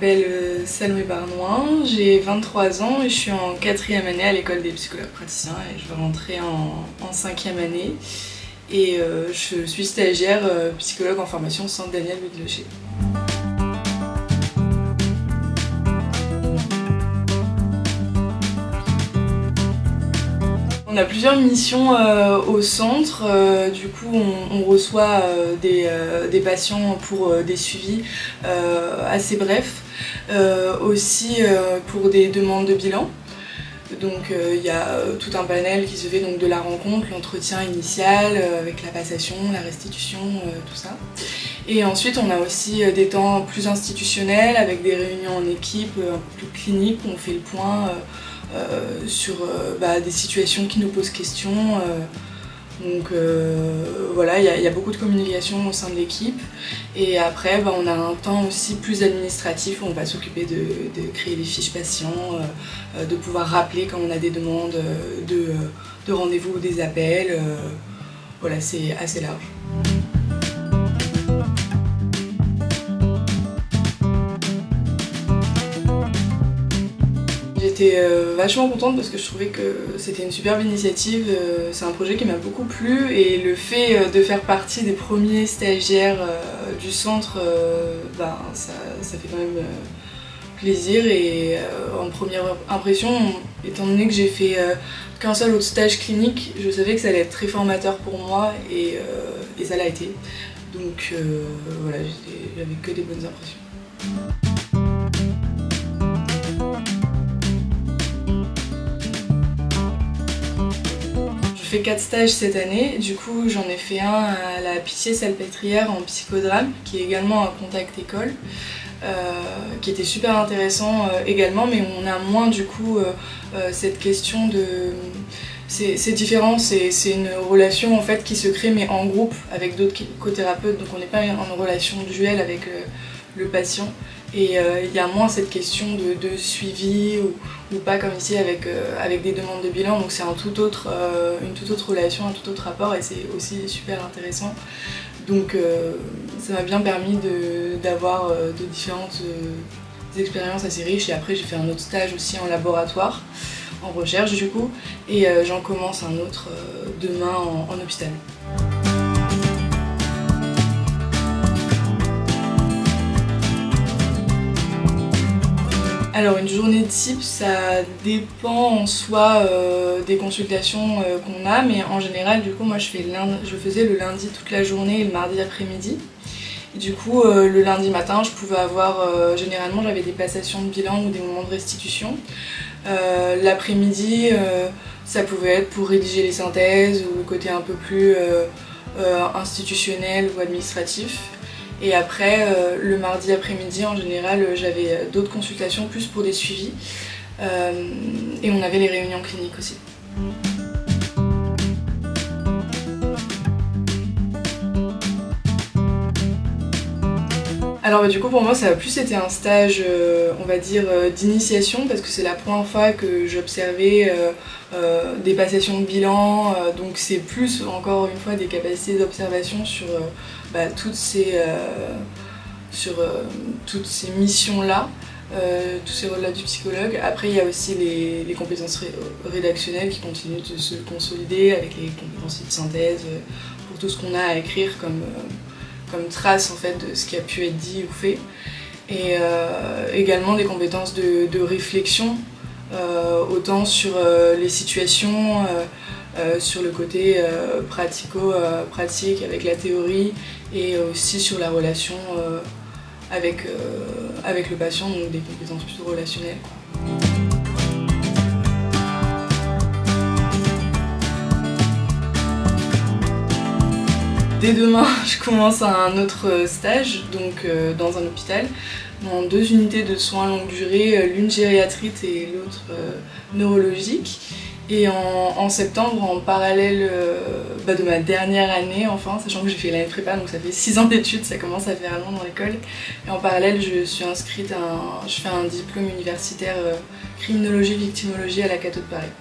m'appelle Salomé Barnoin, j'ai 23 ans et je suis en 4e année à l'école des psychologues praticiens et je vais rentrer en 5e année. Et je suis stagiaire psychologue en formation au centre Daniel Louis de Locher. On a plusieurs missions au centre, du coup on reçoit des patients pour des suivis assez brefs, aussi pour des demandes de bilan. Donc il y a tout un panel qui se fait donc, de la rencontre, l'entretien initial avec la passation, la restitution, tout ça. Et ensuite on a aussi des temps plus institutionnels avec des réunions en équipe, un peu plus cliniques où on fait le point sur des situations qui nous posent question. Donc voilà, il y a beaucoup de communication au sein de l'équipe. Et après, on a un temps aussi plus administratif où on va s'occuper de créer les fiches patients, de pouvoir rappeler quand on a des demandes de rendez-vous ou des appels. Voilà, c'est assez large. J'étais vachement contente parce que je trouvais que c'était une superbe initiative, c'est un projet qui m'a beaucoup plu et le fait de faire partie des premiers stagiaires du centre, ça fait quand même plaisir et en première impression, étant donné que j'ai fait qu'un seul autre stage clinique, je savais que ça allait être très formateur pour moi et ça l'a été. Donc voilà, j'avais que des bonnes impressions. J'ai fait 4 stages cette année, du coup j'en ai fait un à la Pitié-Salpêtrière en psychodrame, qui est également un contact école, qui était super intéressant également, mais on a moins du coup cette question de... C'est différent, c'est une relation en fait qui se crée mais en groupe avec d'autres co-thérapeutes, donc on n'est pas en relation duel avec le patient. Et il y a moins cette question de suivi ou pas comme ici avec des demandes de bilan, donc c'est une toute autre relation, un tout autre rapport et c'est aussi super intéressant. Donc ça m'a bien permis d'avoir de différentes expériences assez riches et après j'ai fait un autre stage aussi en laboratoire, en recherche du coup, et j'en commence un autre demain en hôpital. Alors une journée type, ça dépend en soi des consultations qu'on a, mais en général du coup moi je faisais le lundi toute la journée et le mardi après-midi. Du coup le lundi matin je pouvais avoir, généralement j'avais des passations de bilan ou des moments de restitution. L'après-midi ça pouvait être pour rédiger les synthèses ou le côté un peu plus institutionnel ou administratif. Et après, le mardi après-midi, en général, j'avais d'autres consultations plus pour des suivis. Et on avait les réunions cliniques aussi. Alors du coup pour moi ça a plus été un stage on va dire d'initiation parce que c'est la première fois que j'observais des passations de bilan, donc c'est plus encore une fois des capacités d'observation sur toutes ces missions là, tous ces rôles là du psychologue. Après il y a aussi les compétences rédactionnelles qui continuent de se consolider avec les compétences de synthèse pour tout ce qu'on a à écrire comme trace en fait de ce qui a pu être dit ou fait, et également des compétences de réflexion, autant sur les situations, sur le côté pratico-pratique avec la théorie, et aussi sur la relation avec le patient, donc des compétences plutôt relationnelles. Dès demain, je commence un autre stage, donc dans un hôpital, dans 2 unités de soins longue durée, l'une gériatrique et l'autre neurologique. Et en septembre, en parallèle de ma dernière année, enfin, sachant que j'ai fait l'année de prépa, donc ça fait 6 ans d'études, ça commence à faire long dans l'école. Et en parallèle, je suis inscrite je fais un diplôme universitaire criminologie-victimologie à la Cato de Paris.